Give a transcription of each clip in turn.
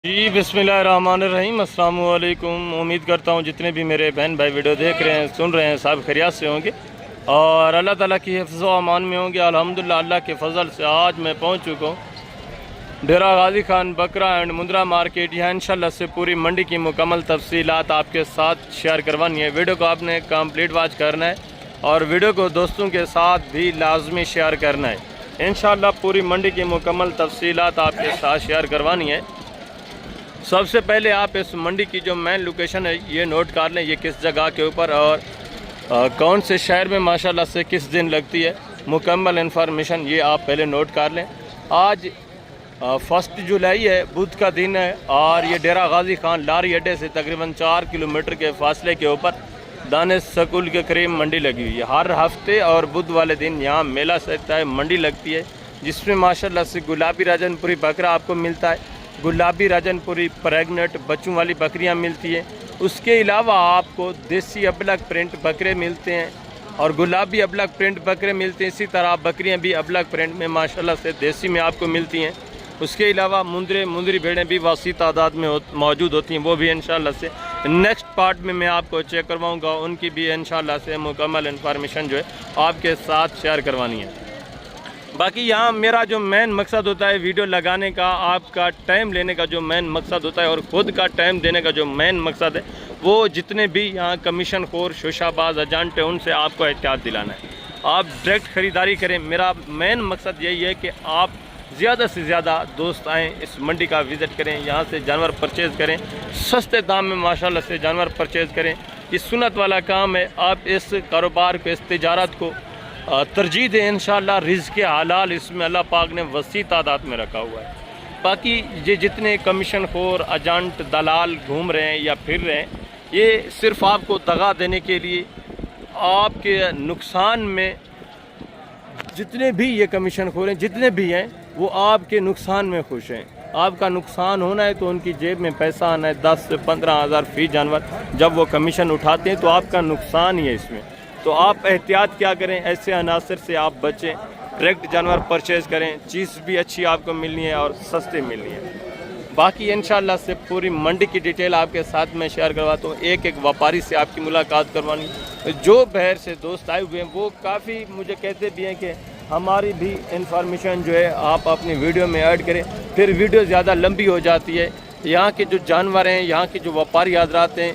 जी बिस्मिल्लाहिर्रहमानिर्रहीम, अस्सलाम वालेकुम। उम्मीद करता हूँ जितने भी मेरे बहन भाई वीडियो देख रहे हैं, सुन रहे हैं, सब खैरियत से होंगे और अल्लाह ताला की हिफ्ज़ व अमान में होंगे। अल्हम्दुलिल्लाह अल्लाह के फ़ज़ल से आज मैं पहुँच चुका हूँ डेरा गाजी खान बकरा एंड मुंद्रा मार्केट। यहाँ इंशाल्लाह से पूरी मंडी की मुकम्मल तफसीलात आपके साथ शेयर करवानी है। वीडियो को आपने कंप्लीट वॉच करना है और वीडियो को दोस्तों के साथ भी लाजमी शेयर करना है। इंशाल्लाह पूरी मंडी की मुकम्मल तफसीलात आपके साथ शेयर करवानी है। सबसे पहले आप इस मंडी की जो मेन लोकेशन है ये नोट कर लें, ये किस जगह के ऊपर और कौन से शहर में माशाल्लाह से किस दिन लगती है। मुकम्मल इन्फॉर्मेशन ये आप पहले नोट कर लें। आज 1 जुलाई है, बुध का दिन है और ये डेरा गाजी खान लारी अड्डे से तकरीबन 4 किलोमीटर के फासले के ऊपर दानिश स्कूल के करीब मंडी लगी हुई है। हर हफ्ते और बुध वाले दिन यहाँ मेला लगता है, मंडी लगती है, जिसमें माशाल्लाह से गुलाबी राजनपुरी बकरा आपको मिलता है, गुलाबी राजनपुरी प्रेग्नेंट बच्चों वाली बकरियां मिलती हैं। उसके अलावा आपको देसी अबलग प्रिंट बकरे मिलते हैं और गुलाबी अबलग प्रिंट बकरे मिलते हैं। इसी तरह बकरियां भी अबलग प्रिंट में माशाल्लाह से देसी में आपको मिलती हैं। उसके अलावा मुंदरी भेड़ें भी वासी तादाद में मौजूद होती हैं, वो भी इंशाल्लाह से नेक्स्ट पार्ट में मैं आपको चेक करवाऊँगा। उनकी भी इंशाल्लाह से मुकम्मल इन्फॉर्मेशन जो है आपके साथ शेयर करवानी है। बाकी यहाँ मेरा जो मेन मकसद होता है वीडियो लगाने का, आपका टाइम लेने का जो मेन मकसद होता है और ख़ुद का टाइम देने का जो मेन मकसद है, वो जितने भी यहाँ कमीशन खोर शोशाबाज एजेंट है उनसे आपको एहतियात दिलाना है। आप डायरेक्ट ख़रीदारी करें। मेरा मेन मकसद यही है कि आप ज़्यादा से ज़्यादा दोस्त आएँ, इस मंडी का विज़िट करें, यहाँ से जानवर परचेज़ करें, सस्ते दाम में माशाल्लाह से जानवर परचेज़ करें। ये सुन्नत वाला काम है। आप इस कारोबार को, इस तिजारत को तरजीह दें। इंशाअल्लाह रिज़्क़ हलाल इसमें अल्लाह पाक ने वसी तादाद में रखा हुआ है। बाकी ये जितने कमीशन खोर एजेंट दलाल घूम रहे हैं या फिर रहे हैं, ये सिर्फ आपको दगा देने के लिए, आपके नुकसान में, जितने भी ये कमीशन खोर हैं जितने भी हैं वो आपके नुकसान में खुश हैं। आपका नुकसान होना है तो उनकी जेब में पैसा आना है। 10 से 15 हज़ार फ़ी जानवर जब वो कमीशन उठाते हैं तो आपका नुकसान ही है इसमें। तो आप एहतियात क्या करें, ऐसे अनासर से आप बचें, डायरेक्ट जानवर परचेज़ करें, चीज़ भी अच्छी आपको मिलनी है और सस्ते मिलनी है। बाकी इंशाल्लाह से पूरी मंडी की डिटेल आपके साथ में शेयर करवाता हूँ। एक एक व्यापारी से आपकी मुलाकात करवानी। जो बहर से दोस्त आए हुए हैं वो काफ़ी मुझे कहते भी हैं कि हमारी भी इंफॉर्मेशन जो है आप अपनी वीडियो में ऐड करें, फिर वीडियो ज़्यादा लंबी हो जाती है। यहाँ के जो जानवर हैं, यहाँ के जो व्यापारी हज़रात हैं,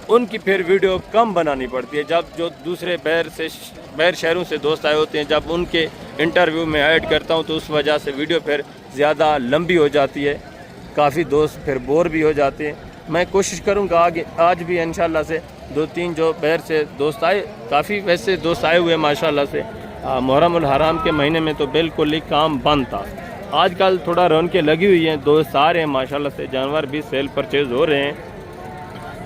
उनकी फिर वीडियो कम बनानी पड़ती है। जब जो दूसरे बहर शहरों से दोस्त आए होते हैं, जब उनके इंटरव्यू में ऐड करता हूं तो उस वजह से वीडियो फिर ज़्यादा लंबी हो जाती है, काफ़ी दोस्त फिर बोर भी हो जाते हैं। मैं कोशिश करूंगा आगे आज भी इंशाल्लाह से 2-3 जो बहर से दोस्त आए, काफ़ी वैसे दोस्त आए हुए माशाल्लाह से। मुहर्रम उल हराम के महीने में तो बिल्कुल ही काम बंद था। आजकल थोड़ा रौनकें लगी हुई हैं, दोस्त आ रहे हैं माशाल्लाह से, जानवर भी सेल परचेज़ हो रहे हैं।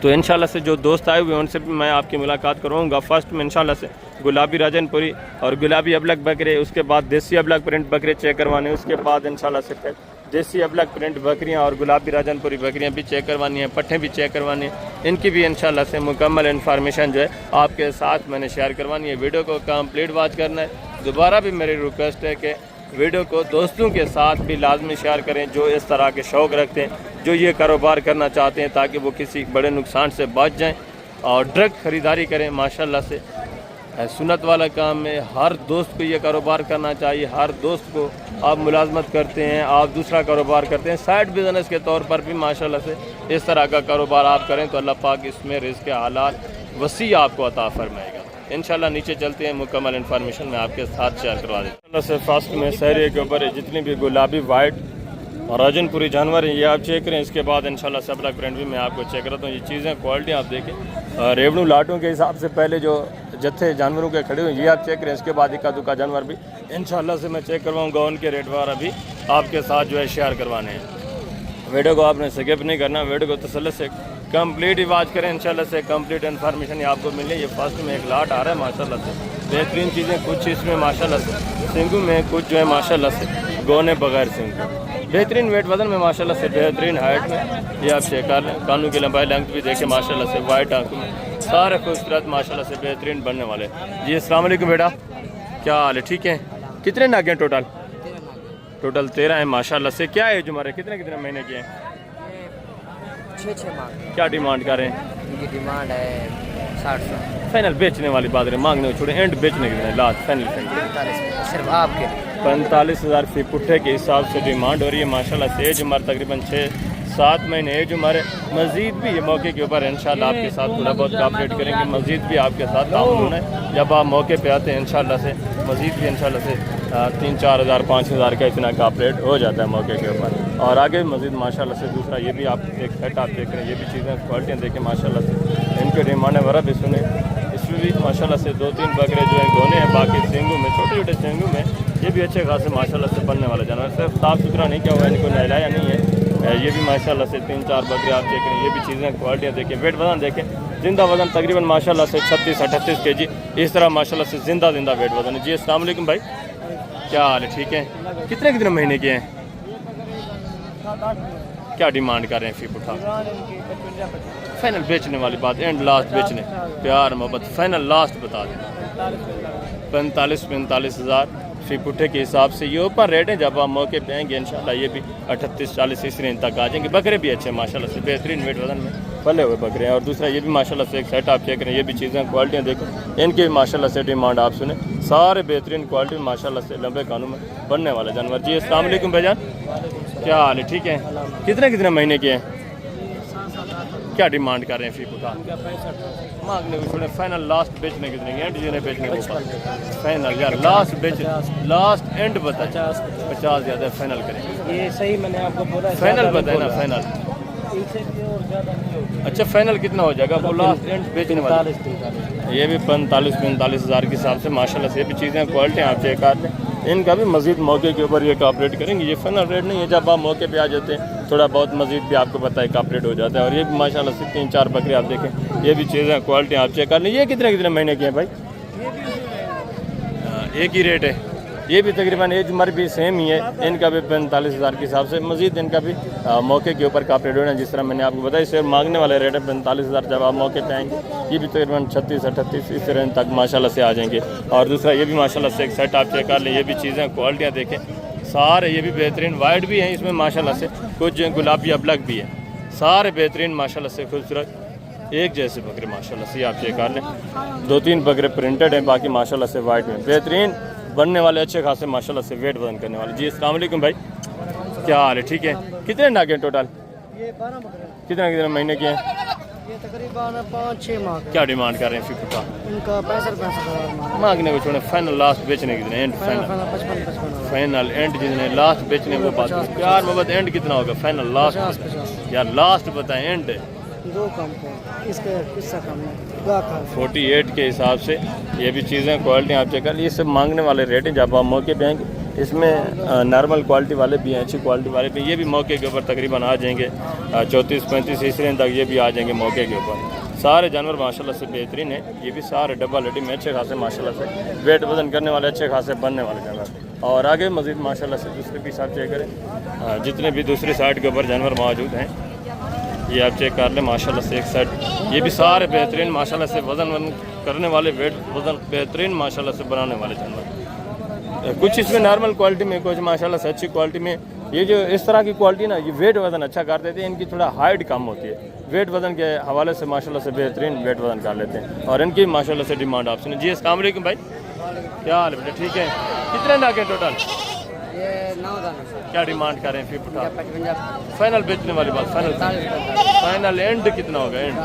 तो इंशाल्लाह से जो दोस्त आए हुए हैं उनसे भी मैं आपकी मुलाकात करवाऊँगा। फर्स्ट में इंशाल्लाह से गुलाबी राजनपुरी और गुलाबी अबलग बकरे, उसके बाद देसी अबलग प्रिंट बकरे चेक करवाने, उसके बाद इंशाल्लाह से फिर देसी अबलग प्रिंट बकरियां और गुलाबी राजनपुरी बकरियां भी चेक करवानी है, पट्ठे भी चेक करवानी है। इनकी भी इंशाल्लाह से मुकम्मल इन्फॉर्मेशन जो है आपके साथ मैंने शेयर करवानी है। वीडियो को कंप्लीट वॉच करना है। दोबारा भी मेरी रिक्वेस्ट है कि वीडियो को दोस्तों के साथ भी लाजमी शेयर करें जो इस तरह के शौक़ रखते हैं, जो ये कारोबार करना चाहते हैं, ताकि वो किसी बड़े नुकसान से बच जाएं और डायरेक्ट ख़रीदारी करें। माशाल्लाह से सुन्नत वाला काम में हर दोस्त को ये कारोबार करना चाहिए। हर दोस्त को, आप मुलाजमत करते हैं, आप दूसरा कारोबार करते हैं, साइड बिज़नेस के तौर पर भी माशाल्लाह से इस तरह का कारोबार आप करें तो अल्लाह पाक इसमें रिज़्क़ हलाल वसी आपको अता फरमाएगा। इंशाल्लाह नीचे चलते हैं, मुकम्मल इन्फॉर्मेशन मैं आपके साथ शेयर करवा देता हूँ। से फर्स्ट में सहरे के ऊपर जितनी भी गुलाबी वाइट और राजनपुरी जानवर हैं ये आप चेक करें। इसके बाद इंशाल्लाह से अबलग प्रिंट भी मैं आपको चेक करता हूँ। ये चीज़ें क्वालिटी आप देखें, रेवड़ू लाटों के हिसाब से पहले जो जत्थे जानवरों के खड़े हुए ये आप चेक करें। इसके बाद इक्का दुक्का जानवर भी इंशाल्लाह से मैं चेक करवाऊँगा। उनके रेट वगैरह भी आपके साथ जो है शेयर करवाने हैं। वीडियो को आपने स्किप नहीं करना, वीडियो को तसल्लुत से कंप्लीट ही वॉच करें। इंशाल्लाह से कंप्लीट इन्फॉर्मेशन आपको मिले। ये फर्स्ट में एक लाट आ रहा है माशाल्लाह से, बेहतरीन चीज़ें कुछ इसमें माशाल्लाह से सिंगू में, कुछ जो है माशाल्लाह से गोने बगैर सिंगू, बेहतरीन वेट वजन में माशाल्लाह से, बेहतरीन हाइट में। ये आप चेक कर लें। कानों की लंबाई लेंथ भी देखें माशाल्लाह से, वाइट आंखों में सारे खूबसूरत माशाल्लाह से बेहतरीन बनने वाले। जी अस्सलाम वालेकुम बेटा, क्या हाल है? ठीक है। कितने नागे हैं टोटल? टोटल 13 है माशाल्लाह से। क्या एज उम्र है? कितने कितने महीने के हैं? 6 मांग। क्या डिमांड कर रहे हैं? इनकी डिमांड है 60। फाइनल बेचने वाली बात है, मांगने को छोड़े, एंड बेचने के लिए लास्ट फाइनल 45 सिर्फ आपके लिए। 45,000 फी पुट्ठे के हिसाब से डिमांड हो रही है। माशाल्लाह से एज उम्र तकरीबन 6-7 महीने एज उम्र है। मज़ीद भी ये मौके के ऊपर इंशाल्लाह आपके साथ थोड़ा बहुत कॉपरेट करेंगे। मज़ीद भी आपके साथ ताउन होना है। जब आप मौके पे आते हैं इंशाल्लाह से मज़ीद भी इंशाल्लाह से 3-4 हज़ार 5 हज़ार का इतना कॉपरेट हो जाता है मौके के ऊपर। और आगे मज़ीद माशाल्लाह से दूसरा ये भी आप एक सेट आप देख रहे हैं, ये भी चीज़ें क्वालिटियाँ देखें माशाल्लाह से। इनके डिमांड वगैरह भी सुने, इसमें भी माशाल्लाह से 2-3 बकरे जो है गोने हैं, बाकी सेंगू में छोटे छोटे सेंगू में ये भी अच्छे खासे माशाल्लाह से बनने वाले जानवर। सिर्फ साफ़ सुथरा नहीं क्या हुआ, इनको नहलाया नहीं है। ये भी माशाल्लाह से 3-4 बकरे आप देख रहे हैं। ये भी चीज़ें क्वालिटियाँ देखें, वेट वजन देखें, जिंदा वजन तकरीबन माशाल्लाह से 36-38 kg इस तरह माशाल्लाह से जिंदा वेट वजन है। जी अस्सलाम वालेकुम भाई, क्या हाल है? ठीक है। कितने महीने के हैं? क्या डिमांड कर रहे हैं फी पुट्ठा? फाइनल बेचने वाली बात, एंड लास्ट बेचने, प्यार मोहब्बत फाइनल लास्ट बता दें। 45 हज़ार फी पुट्ठे के हिसाब से ये ऊपर रेट है। जब आप मौके पे आएंगे इंशाल्लाह ये भी 38-40 इस रेंज तक आ जाएंगे। बकरे भी अच्छे माशाल्लाह से बेहतरीन वेट वजन में पले हुए बकरे हैं। और दूसरा ये भी माशाल्लाह से एक सेट आप चेक करें, ये भी चीज़ें क्वालिटियाँ देखें, इनकी भी माशाल्लाह से डिमांड आप सुने। सारे बेहतरीन क्वालिटी माशाल्लाह से लंबे कानों में बनने वाले जानवर। जी अस्सलाम वालेकुम भाईजान, क्या हाल है? ठीक है। कितने महीने के हैं? क्या डिमांड कर रहे हैं फी पुट्ठा? मांगने को छोड़े, फाइनल लास्ट बेचने कितने के? एंड जिन्हें बेचने को फाइनल यार लास्ट बेच, लास्ट एंड बता। 50 ज़्यादा फाइनल करेंगे। ये सही मैंने आपको बोला, फाइनल बताए ना, फाइनल। अच्छा फाइनल कितना हो जाएगा वो लास्ट एंड बेचने वाला? ये भी 45 हज़ार के हिसाब से माशाल्लाह से ये भी चीज़ें क्वालिटी आप चेक कर लें। इनका भी मज़ीद मौके के ऊपर ये कॉपरेट करेंगे। ये फाइनल रेट नहीं है, जब आप मौके पे आ जाते हैं थोड़ा बहुत मज़ीद भी आपको पता है कॉपरेट हो जाता है। और ये भी माशाल्लाह से 3-4 बकरे आप देखें, ये भी चीज़ें क्वालिटी आप चेक कर लें। ये कितने महीने के हैं भाई? एक ही रेट है। ये भी तकरीबन एज उम्र भी सेम ही है। इनका भी 45 हज़ार के हिसाब से मज़ीद इनका भी मौके के ऊपर कॉपरेट होना है। जिस तरह मैंने आपको बताया सिर्फ मांगने वाले रेट है 45 हज़ार। जब आप मौके पे आएंगे ये भी तकरीबन 36-38 इस रेंज तक माशाल्लाह से आ जाएंगे। और दूसरा ये भी माशाल्लाह से एक सेट आप चेक कर लें, ये भी चीज़ें क्वालिटियाँ देखें सारे। ये भी बेहतरीन वाइट भी हैं इसमें माशाल्लाह से, कुछ गुलाबी अबलग भी है, सारे बेहतरीन माशाल्लाह से खूबसूरत एक जैसे बकरे माशाल्लाह से आप चेक कर लें। 2-3 बकरे प्रिंटेड हैं, बाकी माशाल्लाह से वाइट में बेहतरीन बनने वाले अच्छे खासे माशाल्लाह से वेट वजन करने वाले। जी अस्सलाम वालेकुम भाई, क्या हाल है? ठीक है। कितने नागे हैं टोटल? ये 12 बकरे। कितने महीने के हैं? ये तकरीबन 5-6 माह। क्या डिमांड कर रहे हैं फी पुट्ठा? इनका 65 हज़ार मांगने को छोड़े, फाइनल लास्ट बेचने कितने? एंड फाइनल 55 फाइनल एंड जितने लास्ट बेचने को बात प्यार मोहब्बत एंड कितना होगा फाइनल लास्ट? 50 यार लास्ट बताएं एंड। 2 कम को इसके किस्सा कम है 48 के हिसाब से ये भी चीज़ें क्वालिटी आप चेक कर। ये सब मांगने वाले रेट हैं। जब आप मौके पे आएंगे इसमें नॉर्मल क्वालिटी वाले भी हैं, अच्छी क्वालिटी वाले भी, ये भी मौके के ऊपर तकरीबन आ जाएंगे 34-35 इस रेंज तक ये भी आ जाएंगे मौके के ऊपर। सारे जानवर माशाल्लाह से बेहतरीन है। ये भी सारे डबल हड्डी में अच्छे खासे माशाल्लाह से वेट वजन करने वाले अच्छे खासे बनने वाले जानवर। और आगे मज़ीद माशाल्लाह से दूसरे भी साथ चेक करें, जितने भी दूसरी साइड के ऊपर जानवर मौजूद हैं ये आप चेक कर लें माशाल्लाह से एक साइड। ये भी सारे बेहतरीन माशाल्लाह से वजन करने वाले, वेट वजन बेहतरीन माशाल्लाह से बनाने वाले जानवर। कुछ इसमें नॉर्मल क्वालिटी में, कुछ माशाल्लाह से अच्छी क्वालिटी में। ये जो इस तरह की क्वालिटी ना, ये वेट वजन अच्छा कर देते हैं। इनकी थोड़ा हाइट कम होती है, वेट वजन के हवाले से माशाल्लाह से बेहतरीन वेट वजन कर लेते हैं। और इनकी माशाल्लाह से डिमांड आप सुने। जी अस्सलाम वालेकुम भाई, क्या हाल है बेटा? ठीक है। कितने नाके टोटल? ये 9 दाने। क्या डिमांड कर रहे हैं फी पुट्ठा? 55 फाइनल बेचने वाली बात, फाइनल एंड कितना होगा? एंड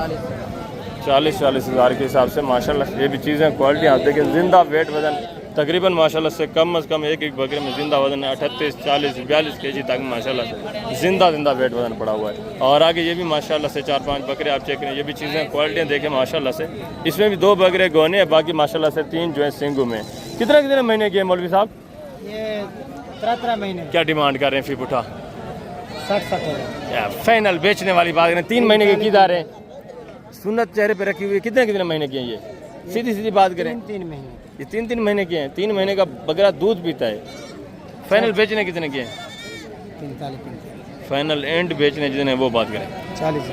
40 हज़ार के हिसाब से माशाल्लाह ये भी चीज़ें क्वालिटी आप देखें। जिंदा वेट वजन तकरीबन माशाल्लाह से कम अज़ कम एक बकरे में जिंदा वजन है 38-40-42 kg तक माशाल्लाह से जिंदा वेट वजन पड़ा हुआ है। और आगे ये भी माशाल्लाह से 4-5 बकरे आप चेक करें, ये भी चीज़ें क्वालिटियाँ देखें माशाल्लाह से। इसमें भी 2 बकरे गोने हैं, बाकी माशाल्लाह से 3 जो है सिंगू में। कितने महीने के हैं मौलवी साहब? ये 13 महीने। क्या डिमांड कर रहे हैं फी पुट्ठा? 60 फाइनल बेचने वाली बात करें, 3 महीने के किधर है? सुन्नत चेहरे पे रखी हुई है। कितने महीने की हैं ये? सीधी बात करें, 3 महीने। ये 3 महीने के हैं। 3 महीने का बकरा दूध पीता है। फाइनल बेचने कितने के हैं? 45। फाइनल एंड बेचने जितने वो बात करें 40।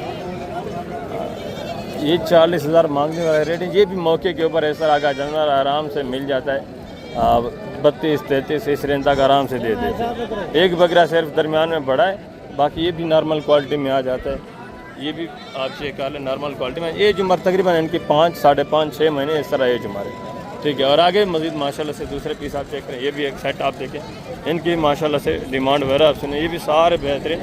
ये 40 हज़ार मांगने वाला रेट है। ये भी मौके के ऊपर ऐसा आगा जानवर आराम से मिल जाता है, 32-33 इस रेंज तक आराम से दे देते हैं। एक बकरा सिर्फ दरमियान में बड़ा है, बाकी ये भी नॉर्मल क्वालिटी में आ जाता है। ये भी आप चेक कर लें नॉर्मल क्वालिटी में। एज उम्र तकरीबन इनकी 5, 5.5, 6 महीने इस तरह एज उम्र है, ठीक है। और आगे मज़ीद माशाल्लाह से दूसरे पीस आप चेक करें, ये भी एक सेट आप देखें, इनकी माशाल्लाह से डिमांड वगैरह आप सुने, ये भी सारे बेहतरीन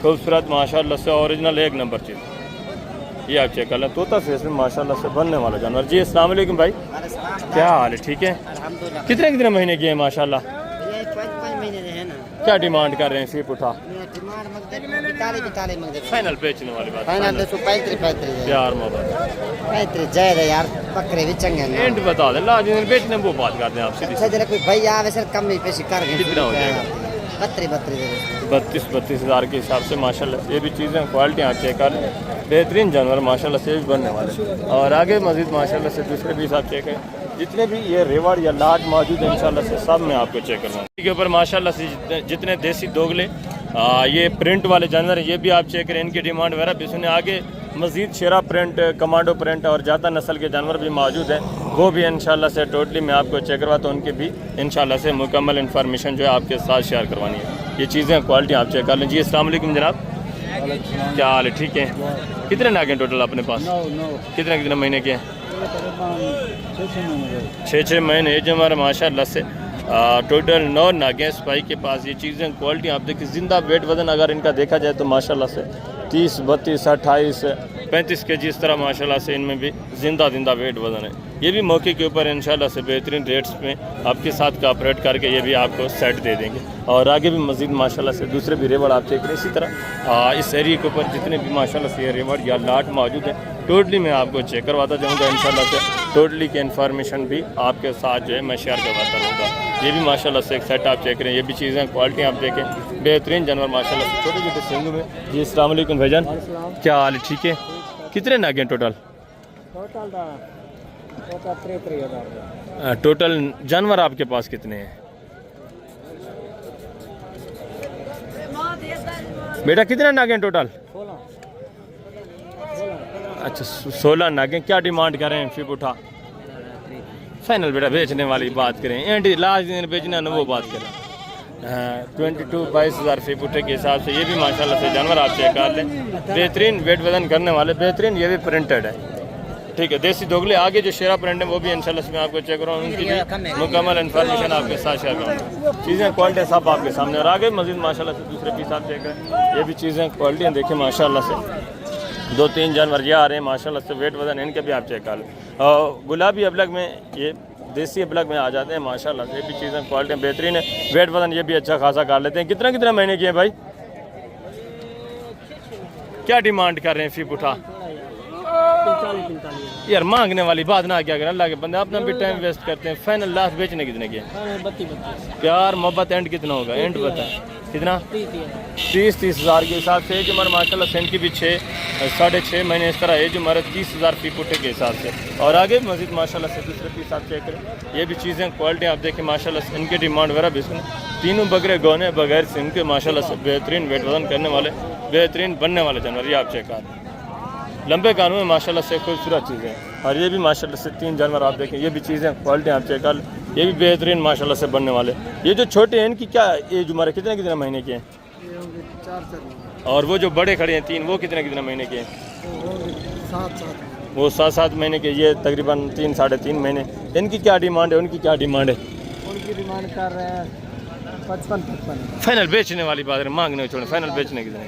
खूबसूरत माशाल्लाह से ओरिजिनल एक नंबर चीज़। ये आप चेक कर लें, तोता फेस में माशाल्लाह से बनने वाला जानवर। जी अस्सलाम वालेकुम भाई, क्या हाल है? ठीक है। कितने महीने की है माशाल्लाह? 5 महीने है ना। क्या डिमांड कर रहे हैं फीप उठा? डिमांड मगदे फाइनल बेचने वाली बात, फाइनल 35 प्यार मोहब्बत 35 जायद है यार, बकरे भी चंगे हैं। एंड बता दें, ला जिन्हें बेचने वो बात करते हैं आप सीधी। अच्छा जरा कोई भाई आवे सर कम ही पैसे कर गए। कितना हो जाएगा? 32 हज़ार के हिसाब से माशाल्लाह। ये भी चीज़ें क्वालिटी आप चेक कर लें, बेहतरीन जानवर माशाल्लाह से भी बनने वाले। और आगे मज़ीद माशाल्लाह से दूसरे भी आप चेक करें, जितने भी ये रेवड़ या लाट मौजूद है इंशाल्लाह से सब मैं आपको चेक करवाऊँ। के ऊपर माशाल्लाह से जितने देसी दोगले ये प्रिंट वाले जानवर हैं, ये भी आप चेक करें, इनकी डिमांड वगैरह भी सुने। आगे मज़ीद शेरा प्रिंट, कमांडो प्रिंट और ज़्यादा नस्ल के जानवर भी मौजूद हैं, वो भी इंशाल्लाह से टोटली मैं आपको चेक करवाता हूँ। उनकी भी इंशाल्लाह से मुकम्मल इन्फॉर्मेशन जो है आपके साथ शेयर करवानी है। ये चीज़ें क्वालिटी आप चेक कर लें। जी अस्सलाम वालेकुम जनाब, क्या हाल है? ठीक है। कितने नागे टोटल अपने पास? कितने महीने के हैं? 6 महीने एज हमारा माशाल्लाह से। टोटल 9 नागे स्पाई के पास। ये चीज़ें क्वालिटी आप देखिए, ज़िंदा वेट वज़न अगर इनका देखा जाए तो माशाल्लाह से 30, 32, 28, 35 kg इस तरह माशाल्लाह से इनमें भी जिंदा वेट वज़न है। ये भी मौके के ऊपर इंशाल्लाह से बेहतरीन रेट्स में आपके साथ कोऑपरेट करके ये भी आपको सेट दे देंगे। और आगे भी मज़ीद माशाल्लाह से दूसरे भी रेवड़ आप चेक करें। इसी तरह इस एरिए के ऊपर जितने भी माशाल्लाह से ये रेवड़ या लाट मौजूद है, टोटली मैं आपको चेक करवाता जाऊँगा इंशाल्लाह से। टोटली की इन्फॉर्मेशन भी आपके साथ जो है मैं शेयर करवाता रहूँगा। ये भी माशाल्लाह से एक सेट आप चेक करें, ये भी चीज़ें क्वालिटी आप देखें, बेहतरीन जानवर माशाल्लाह से छोटे छोटे सिंगों में। जी अस्सलाम वालेकुम भाईजान, क्या हाल है? ठीक है। कितने नागे हैं टोटल? टोटल जानवर आपके पास कितने हैं बेटा? कितने नागे हैं टोटल? 16। अच्छा 16 नागे। क्या डिमांड कर रहे हैं फिर उठा? फाइनल बेटा बेचने वाली बात करें, एंड लास्ट दिन बेचना ना वो बात करें। 22 हज़ार फीट के हिसाब से ये भी माशाल्लाह से जानवर आप चेक कर लें, बेहतरीन वेट वजन करने वाले, बेहतरीन। ये भी प्रिंटेड है, ठीक है। देसी दोगले आगे जो शेरा प्रिंट है वो भी इंशाल्लाह से मैं आपको चेक करूँ, उनकी भी मुकम्मल इन्फॉर्मेशन आपके साथ शेयर करूँगा। चीज़ें क्वालिटी सब आपके सामने। और आगे मज़ीद माशाल्लाह से दूसरे पीस आप चेक करें, ये भी चीज़ें क्वालिटी देखें माशाल्लाह से। 2-3 जानवर ये आ रहे हैं माशाल्लाह से, वेट वजन इनके भी आप चेक कर लें। और गुलाबी अबलग में, ये देसी अबलग में आ जाते हैं माशाल्लाह से। ये भी चीज़ें क्वालिटी बेहतरीन है, वेट वजन ये भी अच्छा खासा कर लेते हैं। कितना महीने की है भाई? क्या डिमांड कर रहे हैं फीप उठा? 45 यार मांगने वाली बात ना क्या करें, अल्लाह के बंदे अपना भी टाइम वेस्ट करते हैं। फाइनल लास्ट बेचने कितने के? 32 प्यार मोहब्बत एंड कितना होगा? एंड बता कितना? 30 हज़ार के हिसाब से। एज उम्र माशाल्लाह से इनकी भी 6-6.5 महीने इस तरह एज उम्र 30 हज़ार फी फुटे के हिसाब से। और आगे मजीद माशाल्लाह से दूसरे पीस आप चेक करें, ये भी चीज़ें क्वालिटी आप देखें माशाल्लाह से। इनकी डिमांड वगैरह भी सुने, तीनों बकरे गौने बगैर सिंह के माशाल्लाह से बेहतरीन वेट वजन करने वाले, बेहतरीन बनने वाले जानवर। ये आप चेक करें, लंबे कानून में माशाल्लाह से खूबसूरत चीज़ें। और ये भी माशाल्लाह से 3 जानवर आप देखें, ये भी चीज़ें क्वालिटी आप चेक कर, ये भी बेहतरीन माशाल्लाह से बनने वाले। ये जो छोटे हैं इनकी क्या एज उम्र है, कितने महीने के हैं? 4 और वो जो बड़े खड़े हैं 3, वो कितने महीने के हैं? 7 वो 7 महीने के। ये तकरीबन 3-3.5 महीने। इनकी क्या डिमांड है? उनकी क्या डिमांड है? उनकी डिमांड कर रहे हैं 55। फाइनल बेचने वाली बात है, मांगने छोड़े, फाइनल बेचने कितने?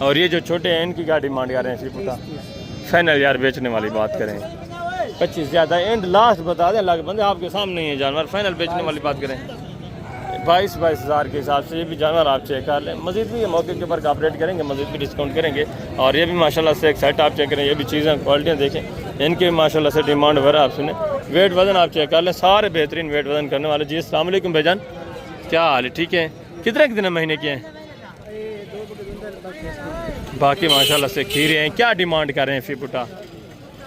और ये जो छोटे हैं इनकी क्या डिमांड कर रहे हैं? फिर फाइनल यार बेचने वाली बात करें 25 ज़्यादा, एंड लास्ट बता दें अल्लाह के बंदे आपके सामने ही है जानवर। फाइनल बेचने वाली बात करें 22 हज़ार के हिसाब से। ये भी जानवर आप चेक कर लें, मज़ीद भी ये मौके के ऊपर कॉपरेट करेंगे, मज़ीद भी डिस्काउंट करेंगे। और ये भी माशाल्लाह से एक सेट आप चेक करें, ये भी चीज़ें क्वालिटियाँ देखें, इनके माशाल्लाह से डिमांड वगैरह आप सुने। वेट वजन आप चेक कर लें, सारे बेहतरीन वेट वजन करने वाले। जी अस्सलाम वालेकुम भाईजान, क्या हाल है? ठीक है। कितने महीने के हैं? बाकी माशाल्लाह से खीरे हैं। क्या डिमांड कर रहे हैं फी पुटा?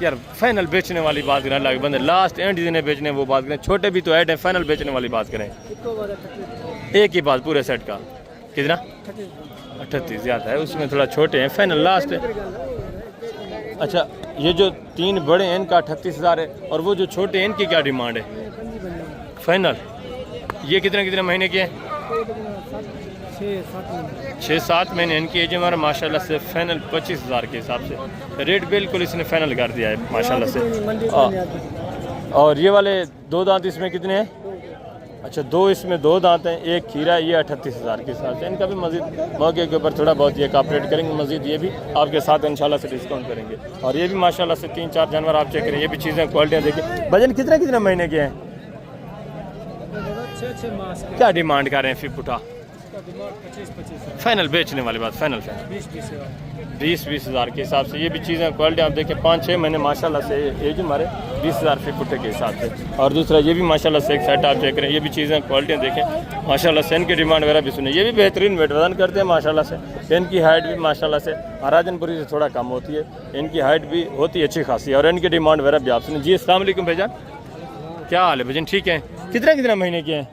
यार फाइनल बेचने वाली बात करें, अल्लाह के बंदे लास्ट एंड जिन्हें बेचने वो बात करें। छोटे भी तो ऐड है, फाइनल बेचने वाली बात करें। एक ही बात पूरे सेट का कितना? 38 ज़्यादा है, उसमें थोड़ा छोटे हैं, फाइनल लास्ट है। अच्छा ये जो 3 बड़े हैं इनका 38 हज़ार है, और वो जो छोटे हैं इनकी क्या डिमांड है? फाइनल ये कितने महीने के हैं? छः सात महीने इनकी एज हमारा माशाल्लाह से फाइनल 25,000 के हिसाब से रेट बिल्कुल इसने फाइनल कर दिया है माशाल्लाह से। और ये वाले दो दांत इसमें कितने हैं? अच्छा, दो इसमें दो दांत हैं, एक खीरा, ये 38,000 के हिसाब से। इनका भी मज़ीद मौके के ऊपर थोड़ा बहुत ये कॉपरेट करेंगे, मज़ीद ये भी आपके साथ इंशाल्लाह से डिस्काउंट करेंगे। और ये भी माशाल्लाह से 3-4 जानवर आप चेक करें, ये भी चीज़ें क्वालिटियाँ देखिए। वजन कितने महीने के हैं? 6 मास क्या डिमांड कर रहे हैं? 50 उठा 25 फाइनल बेचने वाली बात, फाइनल 20-20 हज़ार के हिसाब से। ये भी चीज़ें क्वालिटी आप देखें, 5-6 महीने माशाल्लाह से एज हमारे 20,000 फुट के हिसाब से। और दूसरा ये भी माशाल्लाह से एक सेट आप चेक करें, ये भी चीज़ें क्वालिटियाँ देखें माशाल्लाह से। इनकी डिमांड वगैरह भी सुने, ये भी बेहतरीन वेट वजन करते हैं माशाल्लाह से। इनकी हाइट भी माशाल्लाह से महाराजनपुरी से थोड़ा कम होती है, इनकी हाइट भी होती है अच्छी खासी। और इनकी डिमांड वगैरह भी आप सुने। जी अस्सलाम वालेकुम भाईजान, क्या हाल है भाईजान? ठीक है। कितने महीने के हैं?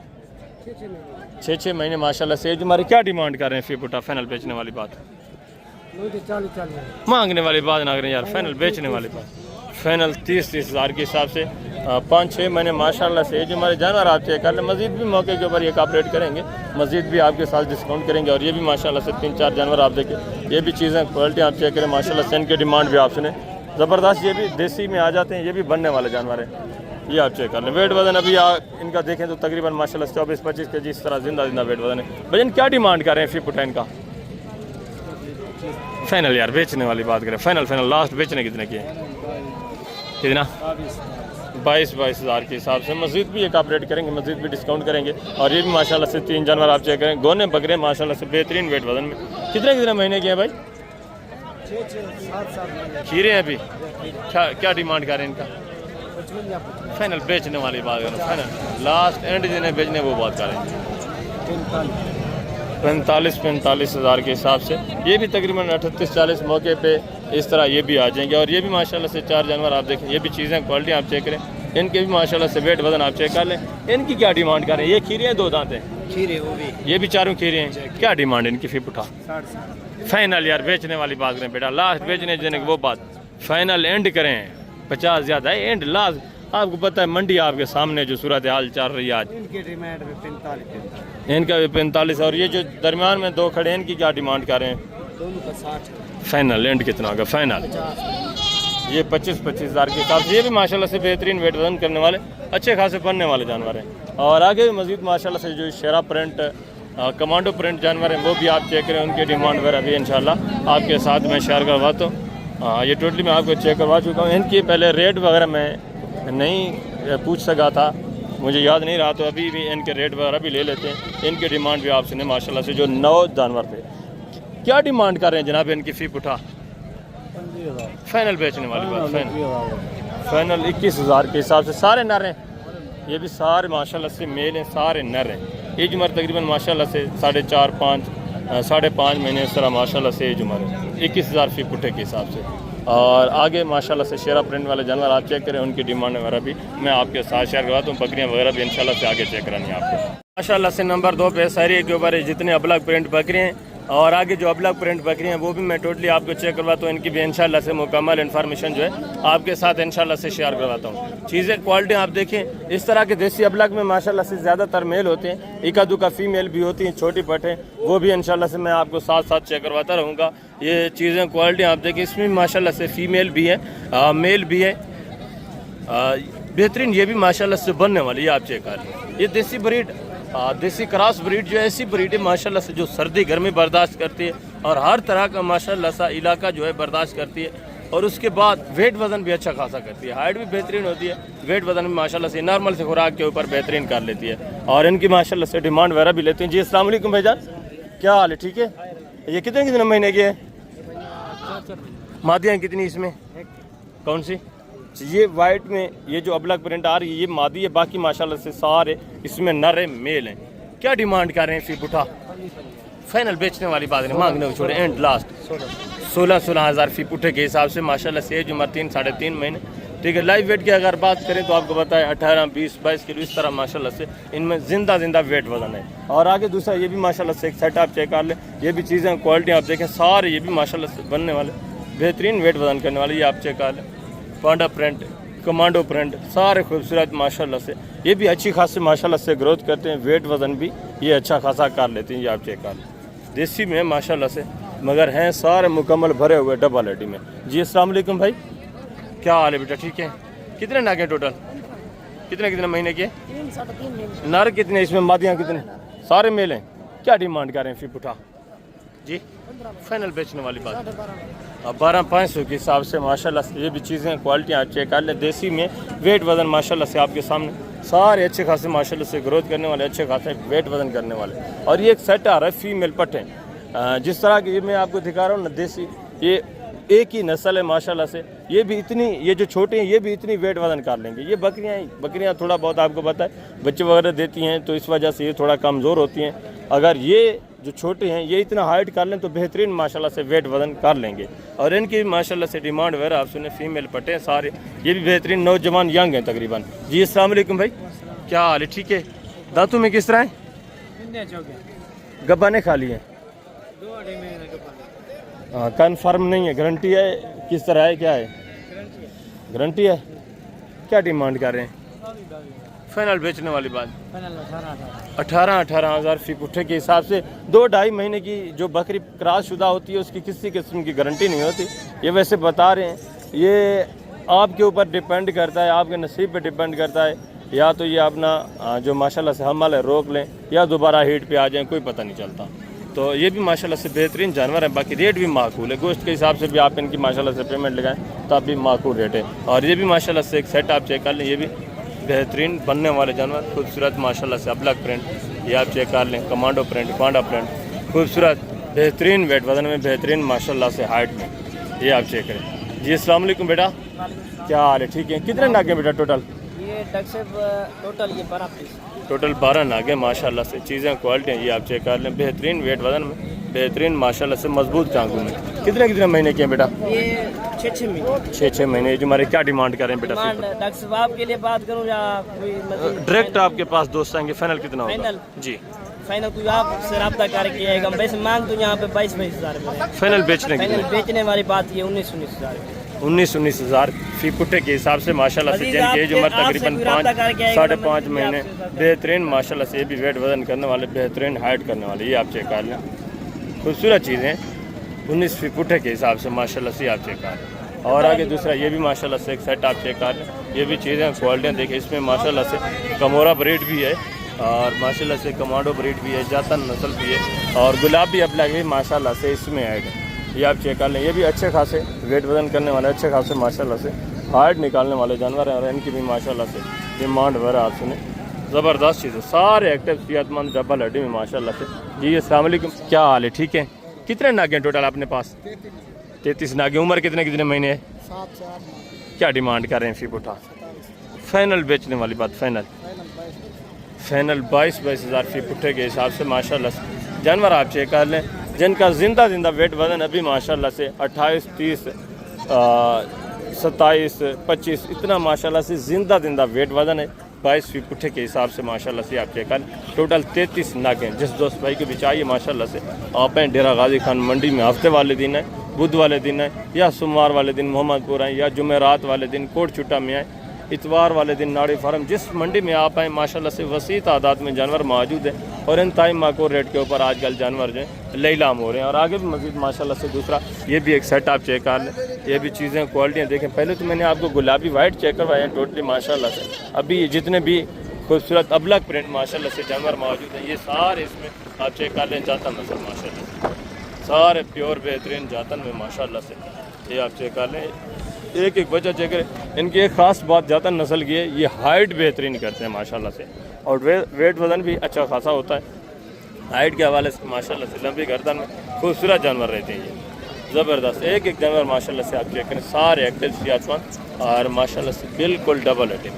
6 महीने माशाल्लाह से। एज हमारी क्या डिमांड कर रहे हैं? फुटा फाइनल बेचने वाली बात, 40 मांगने वाली बात ना करें यार, फाइनल बेचने वाली बात। फाइनल 30 हज़ार के हिसाब से 5-6 महीने माशाल्लाह से एज हमारे जानवर आप चेक कर लें। मज़ीद भी मौके के ऊपर ये कॉपरेट करेंगे, मज़ीद भी आपके साथ डिस्काउंट करेंगे। और ये भी माशाल्लाह से 3-4 जानवर आप देखें, ये भी चीज़ें क्वालिटी आप चेक करें माशाल्लाह से। इनकी डिमांड भी आप सुने ज़बरदस्त। ये भी देसी में आ जाते हैं, ये भी बनने वाले जानवर हैं, ये आप चेक कर लें। वेट वजन अभी इनका देखें तो तकरीबन माशाल्लाह 24-25 के जी इस तरह जिंदा वेट वजन है। भजन क्या डिमांड कर रहे हैं? 50 इनका फाइनल यार बेचने वाली बात करें, फाइनल लास्ट बेचने कितने की है? कितना? 22 हज़ार के हिसाब से। मज़ीद भी एक ऑपरेट करेंगे, मज़ीद भी डिस्काउंट करेंगे। और ये भी माशाल्लाह से 3 जानवर आप चेक करें, गोने बकरे माशाल्लाह से बेहतरीन वेट वजन में। कितने महीने के हैं भाई? 6-7 खीरे हैं अभी। क्या डिमांड कर रहे हैं इनका? फाइनल बेचने वाली बात करें, फाइनल लास्ट एंड जिन्हें बेचने वो बात करें 45 हज़ार के हिसाब से। ये भी तकरीबन 38-40 मौके पे इस तरह ये भी आ जाएंगे। और ये भी माशाल्लाह से 4 जानवर आप देखें, ये भी चीज़ें क्वालिटी आप चेक करें, इनके भी माशाल्लाह से वेट वजन आप चेक कर लें। इनकी क्या डिमांड करें? ये खीरे हैं, 2 दांत हैं, खीरे वो भी, ये भी चारों खीरे हैं। क्या डिमांड इनकी? 50 उठा 60 फाइनल यार बेचने वाली बात करें बेटा, लास्ट बेचने देने की वो बात, फाइनल एंड करें। 50 ज़्यादा है, एंड लास्ट। आपको पता है मंडी आपके सामने जो सूरत हाल चल रही है आज, इनकी डिमांड में 45, इनका भी 45। और ये जो दरमियान में 2 खड़े हैं, इनकी क्या डिमांड कर रहे हैं? दोनों का 60, फाइनल एंड कितना होगा? फाइनल 50। ये 25 हज़ार के हिसाब से। ये भी माशाल्लाह से बेहतरीन वेट वजन करने वाले अच्छे खासे बनने वाले जानवर हैं। और आगे भी मज़ीद माशाल्लाह से जो शेरा प्रिंट, कमांडो प्रिंट जानवर हैं वो भी आप चेक करें, उनकी डिमांड वगैरह भी इंशाल्लाह आपके साथ मैं शेयर करवाता हूँ। ये टोटली मैं आपको चेक करवा चुका हूँ। इनकी पहले रेट वगैरह मैं नहीं पूछ सका था, मुझे याद नहीं रहा, तो अभी भी इनके रेट वगैरह भी ले लेते हैं। इनकी डिमांड भी आप सुने माशाल्लाह से। जो 9 जानवर थे, क्या डिमांड कर रहे हैं जनाब इनकी? 50 उठा फाइनल बेचने वाली बात, फाइनल 21 हज़ार के हिसाब से। सारे नर हैं, ये भी सारे माशाल्लाह से मेल हैं, सारे नर हैं। एज उम्र तकरीबन माशाल्लाह से 4.5 महीने इस तरह माशाल्लाह से एज उम्र है। 21,000 फी पुट्ठे के हिसाब से। और आगे माशाल्लाह से शेरा प्रिंट वाले जानवर आप चेक करें, उनकी डिमांड वगैरह भी मैं आपके साथ शेयर करवाता हूँ। बकरियाँ वगैरह भी इंशाल्लाह से आगे चेक करानी है आपको। माशाल्लाह से नंबर 2 पे सारी के ऊपर जितने अबलग प्रिंट बकरियाँ हैं और आगे जो अबलग प्रिंट बकरियाँ हैं वो भी मैं टोटली आपको चेक करवाता हूँ। इनकी भी इंशाल्लाह से मुकम्मल इन्फॉर्मेशन जो है आपके साथ इंशाल्लाह से शेयर करवाता हूँ। चीज़ें क्वालिटी आप देखें, इस तरह के देसी अबलग में माशाल्लाह से ज़्यादातर मेल होते हैं, एका दुका फीमेल भी होती हैं, छोटी पटें, वो भी इंशाल्लाह से मैं आपको साथ साथ चेक करवाता रहूँगा। ये चीज़ें क्वालिटी आप देखें, इसमें माशाल्लाह से फ़ीमेल भी है, मेल भी है, बेहतरीन। ये भी माशाल्लाह से बनने वाली है, आप चेक कर लें। ये देसी ब्रीड, देसी क्रॉस ब्रीड जो है, ऐसी ब्रीड है माशाल्लाह से जो सर्दी गर्मी बर्दाश्त करती है और हर तरह का माशाल्लाह सा इलाका जो है बर्दाश्त करती है। और उसके बाद वेट वज़न भी अच्छा खासा करती है, हाइट भी बेहतरीन होती है, वेट वज़न भी माशाल्लाह से नॉर्मल से खुराक के ऊपर बेहतरीन कर लेती है। और इनकी माशाल्लाह से डिमांड वगैरह भी लेती हैं। जी अस्सलाम वालेकुम भाईजान, क्या हाल है? ठीक है। ये कितने महीने के हैं? मादियाँ कितनी इसमें? कौन सी? ये वाइट में ये जो अबलग प्रिंट आ रही है ये मादी है, बाकी माशाल्लाह से सारे इसमें नर है, मेल हैं। क्या डिमांड कर रहे हैं? फिर उठा फाइनल बेचने वाली बात नहीं, मांगने को छोड़े, एंड लास्ट 16 हज़ार फी पुट्ठे के हिसाब से माशाल्लाह से। एज उम्र 3-3.5 महीने, ठीक है। लाइव वेट की अगर बात करें तो आपको बताएं 18, 20, 22 किलो इस तरह माशाल्लाह से इनमें जिंदा वेट वजन है। और आगे दूसरा ये भी माशाल्लाह से एक सेट आप चेक कर लें, ये भी चीज़ें क्वालिटी आप देखें, सारे ये भी माशाल्लाह से बनने वाले बेहतरीन वेट वजन करने वाले, ये आप चेक कर लें। पांडा प्रिंट, कमांडो प्रिंट, सारे खूबसूरत माशाल्लाह से। ये भी अच्छी खासी माशाल्लाह से ग्रोथ करते हैं, वेट वजन भी ये अच्छा खासा कर लेते हैं, ये आप चेक कर लें। देसी में माशाल्लाह से, मगर हैं सारे मुकम्मल भरे हुए डबल हड्डी में। जी अस्सलाम वालेकुम भाई, क्या हाल है बेटा? ठीक है। कितने नागे टोटल? कितने महीने के? 3 साढ़े 3 महीने। नर कितने, इसमें मादियाँ कितने? सारे मेल हैं। क्या डिमांड कर रहे हैं फी पुठा? जी फाइनल बेचने वाली बात। 12,500 के हिसाब से माशाल्लाह से ये भी चीज़ें क्वालिटी आप चेक कर लें। देसी में वेट वज़न माशाल्लाह से आपके सामने सारे अच्छे खासे माशाल्लाह से ग्रोथ करने वाले, अच्छे खासे वेट वज़न करने वाले। और ये एक सेट आ रहा है फीमेल पट्टे, जिस तरह की ये मैं आपको दिखा रहा हूँ ना, देसी ये एक ही नस्ल है माशाल्लाह से। ये भी इतनी, ये जो छोटे हैं ये भी इतनी वेट वज़न कर लेंगे। ये बकरियाँ थोड़ा बहुत आपको पता है बच्चे वगैरह देती हैं, तो इस वजह से ये थोड़ा कमज़ोर होती हैं। अगर ये जो छोटे हैं ये इतना हाइट कर लें तो बेहतरीन माशाल्लाह से वेट वज़न कर लेंगे। और इनकी भी माशाल्लाह से डिमांड वगैरह आप सुने, फीमेल पट्टे हैं सारे, ये भी बेहतरीन नौजवान यंग हैं तकरीबन। जी अस्सलाम वालेकुम भाई, क्या हाल है? ठीक है। दांतों में किस तरह है? गब्बा ने खा लिए? हाँ, कन्फर्म नहीं है, गारंटी है? किस तरह है, क्या है? गारंटी है। क्या डिमांड कर रहे हैं? फाइनल बेचने वाली बात 18,000 फी पुट्ठे के हिसाब से। 2-2.5 महीने की जो बकरी क्रॉस शुदा होती है उसकी किसी किस्म की गारंटी नहीं होती। ये वैसे बता रहे हैं, ये आपके ऊपर डिपेंड करता है, आपके नसीब पे डिपेंड करता है। या तो ये अपना जो माशाल्लाह से हमल है रोक लें, या दोबारा हीट पे आ जाएं, कोई पता नहीं चलता। तो ये भी माशाल्लाह से बेहतरीन जानवर है। बाकी रेट भी माकूल है, गोश्त के हिसाब से भी आप इनकी माशाल्लाह से पेमेंट लगाएं तब भी माकूल रेट है। और ये भी माशाल्लाह से एक सेट आप चेक कर लें, ये भी बेहतरीन बनने वाले जानवर, खूबसूरत माशाल्लाह से अबलग प्रिंट, ये आप चेक कर लें, कमांडो प्रिंट, पांडा प्रिंट, खूबसूरत बेहतरीन वेट वजन में, बेहतरीन माशाल्लाह से हाइट में, ये आप चेक करें। जी अस्सलाम वालेकुम बेटा, क्या हाल है? ठीक है। कितने नागे बेटा टोटल? ये टोटल ये 12 पीस। टोटल 12 नागे माशाल्लाह से, चीज़ें क्वालिटी हैं, ये आप चेक कर लें, बेहतरीन वेट वजन में, बेहतरीन माशाल्लाह से मजबूत टांगों में। कितने महीने के हैं बेटा? ये 6 महीने। 6 महीने। जो हमारे क्या डिमांड कर रहे हैं बेटा? डॉक्टर साहब के लिए बात करूँ या कोई डायरेक्ट आपके पास दोस्त आएंगे, फाइनल कितना होगा? फाइनल जी फाइनल कोई आपसे रब्ता करके आएगा। वैसे मांग तो यहाँ पे 22 हज़ार फाइनल बेचने की। फाइनल बेचने वाली बात ये 19 हज़ार 19 हज़ार फी पुट्टे के हिसाब से माशाल्लाह से, जिनकी एज उम्र तकरीबन 5-5.5 महीने, बेहतरीन माशाल्लाह से, ये भी वेट वजन करने वाले, बेहतरीन हाइट करने वाले, ये आप चेक कर लें, खूबसूरत चीज़ें 19 फी पुट्टे के हिसाब से माशाल्लाह से, आप चेक कर लें। और आगे दूसरा ये भी माशाल्लाह से एक सेट आप चेक कर लें, ये भी चीज़ें क्वालिटियाँ देखिए, इसमें माशाल्लाह से कमोरा ब्रीड भी है और माशाल्लाह से कमांडो ब्रीड भी है, जातन नस्ल भी है, और गुलाबी अपलग भी माशाल्लाह से इसमें ऐड है, ये आप चेक कर लें। ये भी अच्छे खासे वेट वजन करने वाले, अच्छे खासे माशाल्लाह से हार्ट निकालने वाले जानवर हैं, और इनकी भी माशाल्लाह से डिमांड वगैरह आप सुने, ज़बरदस्त चीज़ है, सारे एक्टिव सेहतमंद डबल हड्डी में माशाल्लाह से। जी अस्सलाम वालेकुम, क्या हाल है? ठीक है। कितने नागे हैं टोटल अपने पास? 33 नागे। उम्र कितने महीने है? 7 से 8। क्या डिमांड कर रहे हैं फी पुट्ठा? फाइनल बेचने वाली बात, फाइनल 22 हज़ार फी पुट्ठे के हिसाब से माशाल्लाह से जानवर आप चेक कर लें, जिनका जिंदा वेट वजन अभी माशाल्लाह से 28, 30, 27, 25 इतना माशाल्लाह से जिंदा वेट वजन है। 22 फी पुट्ठे के हिसाब से माशाल्लाह से आप चेक कर, टोटल 33 नागे हैं। जिस दोस्त भाई को भी चाहिए माशाल्लाह से, आप हैं डेरा गाजी खान मंडी में, हफ्ते वाले दिन है, बुध वाले दिन है, या सोमवार वाले दिन मोहम्मदपुर आए, या जुमेरात वाले दिन कोट छुट्टा में आए, इतवार वाले दिन नाड़ी फार्म, जिस मंडी में आप आए माशाल्लाह से वसी तादाद में जानवर मौजूद है, और इन टाइम माको रेट के ऊपर आजकल जानवर जो है लैलाम हो रहे हैं। और आगे भी मज़ीद माशाल्लाह से दूसरा ये भी एक सेट आप चेक कर लें, ये भी चीज़ें क्वालिटियाँ देखें। पहले तो मैंने आपको गुलाबी वाइट चेक करवाए हैं टोटली माशाल्लाह से, अभी जितने भी खूबसूरत अबलग प्रिंट माशाल्लाह से जानवर मौजूद हैं, ये सारे इसमें आप चेक कर लें, जातन नस्ल माशाल्लाह से, सारे प्योर बेहतरीन जातन में माशाल्लाह से, ये आप चेक कर लें। एक वजह चेक करें, इनकी एक ख़ास बात जातन नस्ल की है, ये हाइट बेहतरीन करते हैं माशाल्लाह से, और वेट वज़न भी अच्छा खासा होता है। हाइट के हवाले से माशाल्लाह से लंबी गर्दन में खूबसूरत जानवर रहते हैं, ये ज़बरदस्त एक जानवर माशाल्लाह से आप चेक करें, सारे एक्टिव सेहतमंद और माशाल्लाह से बिल्कुल डबल हड्डी,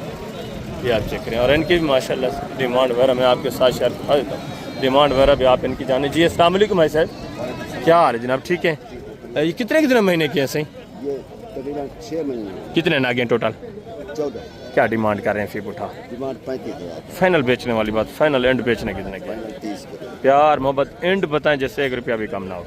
ये आप चेक करें। और इनकी भी माशाल्लाह से डिमांड वगैरह मैं आपके साथ शेयर कर देता हूँ, डिमांड वगैरह भी आप इनकी जाने। जी अस्सलाम वालेकुम भाई साहब, क्या हाल है जनाब? ठीक है। ये कितने महीने के हैं सही? ये तकरीबन 6 महीने। कितने नागे हैं टोटल? 14। क्या डिमांड कर रहे हैं फी पुट्ठा? डिमांड 35,000। फाइनल बेचने वाली बात, फाइनल एंड बेचने कितने के? 30 के। प्यार मोहब्बत एंड बताएं, जैसे 1 रुपया भी कम ना हो।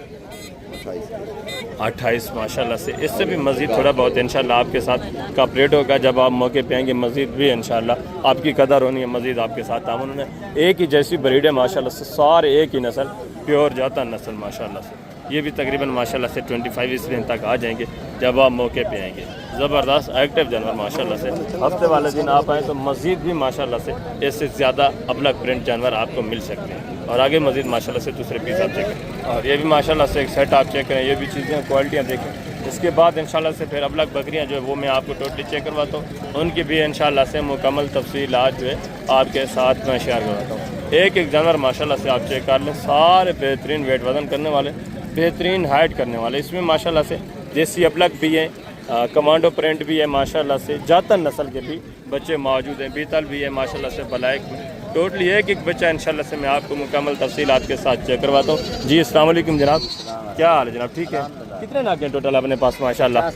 28 माशाल्लाह से, इससे भी मज़ीद थोड़ा बहुत इंशाल्लाह आपके साथ कॉपरेट होगा, जब आप मौके पे आएंगे मज़ीद भी इंशाल्लाह आपकी कदर होनी है, मज़ीद आपके साथ तामुन है। एक ही जैसी ब्रीड है माशाल्लाह से, सारे एक ही नस्ल, प्योर जाता नस्ल माशाल्लाह से। ये भी तकरीबन माशाल्लाह से 25 ईस्वी तक आ जाएंगे जब आप मौके पे आएंगे। ज़बरदस्त एक्टिव जानवर माशाल्लाह से। हफ्ते वाले दिन आप आएँ तो मज़ीद भी माशाल्लाह से इससे ज़्यादा अबलग प्रिंट जानवर आपको मिल सकते हैं। और आगे मज़ीद माशाल्लाह से दूसरे पीस आप चेक करें। और ये भी माशाल्लाह से एक सेट आप चेक करें, ये भी चीज़ें क्वालिटियाँ देखें। इसके बाद इंशाल्लाह से फिर अबलग बकरियाँ जो है वो मैं आपको टोटली चेक करवाता हूँ, उनकी भी इंशाल्लाह से मुकम्मल तफसीलात जो है आपके साथ मैं शेयर करवाता हूँ। एक एक जानवर माशाल्लाह से आप चेक कर लें, सारे बेहतरीन वेट वज़न करने वाले, बेहतरीन हाइट करने वाले। इसमें माशाल्लाह से देसी अबलग भी हैं, कमांडो प्रिंट भी है माशाल्लाह से, जातन नस्ल के भी बच्चे मौजूद हैं, बीतल भी है माशाल्लाह से, बलायक भी। टोटली एक एक बच्चा इंशाल्लाह से मैं आपको मुकम्मल तफसीलात के साथ चेक करवाता हूँ। जी अस्सलाम वालेकुम जनाब, क्या हाल है जनाब? ठीक है। कितने नाग हैं टोटल अपने पास माशाल्लाह?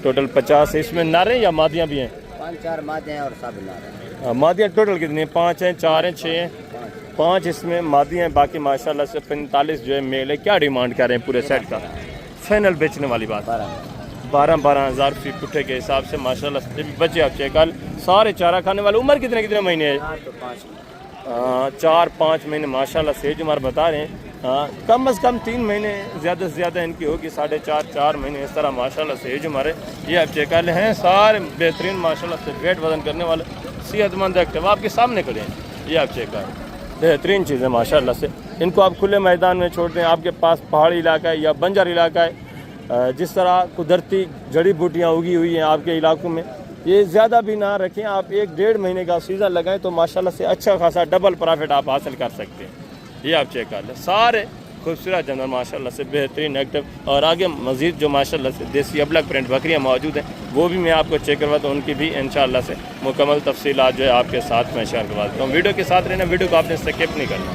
टोटल 50 है। इसमें नारे या मादियाँ भी हैं? 5-4 मादे हैं और सब नारे। मादियाँ टोटल कितनी हैं? 5 हैं, 4 हैं, 6 हैं? 5 इसमें मादियाँ हैं, बाकी माशाल्लाह से 45 जो है मेल है। क्या डिमांड कर रहे हैं पूरे सेट का? फाइनल बेचने वाली बात 12-12 हज़ार फी पुट्ठे के हिसाब से माशाल्लाह से बच्चे आप चेक कर, सारे चारा खाने वाले। उम्र कितने कितने महीने है? 4-5 महीने माशाल्लाह से जुमार बता रहे हैं। कम से कम 3 महीने, ज़्यादा से ज़्यादा इनकी होगी 4.5-4 महीने इस तरह माशाल्लाह से जुमारे। ये आप चेक कर हैं, सारे बेहतरीन माशाल्लाह से वेट वज़न करने वाले, सेहतमंद एक्टिव आपके सामने खड़े हैं। ये आप चेक कर, बेहतरीन चीज़ें माशाल्लाह से। इनको आप खुले मैदान में छोड़ दें, आपके पास पहाड़ी इलाका है या बंजर इलाका है, जिस तरह कुदरती जड़ी बूटियाँ उगी हुई हैं आपके इलाकों में, ये ज़्यादा भी ना रखें। आप 1-1.5 महीने का सीज़न लगाएं तो माशाल्लाह से अच्छा खासा डबल प्रॉफिट आप हासिल कर सकते हैं। ये आप चेक कर लें, सारे खूबसूरत जानवर माशाल्लाह से बेहतरीन एक्टिव। और आगे मज़ीद जो माशाल्लाह से देसी अबलग प्रिंट बकरियाँ मौजूद हैं वो भी मैं आपको चेक करवाता हूँ, उनकी भी इंशाल्लाह से मुकम्मल तफसीलात जो है आपके साथ मैं शेयर करवाता हूँ। वीडियो के साथ रहना, वीडियो को आपने स्किप नहीं करना।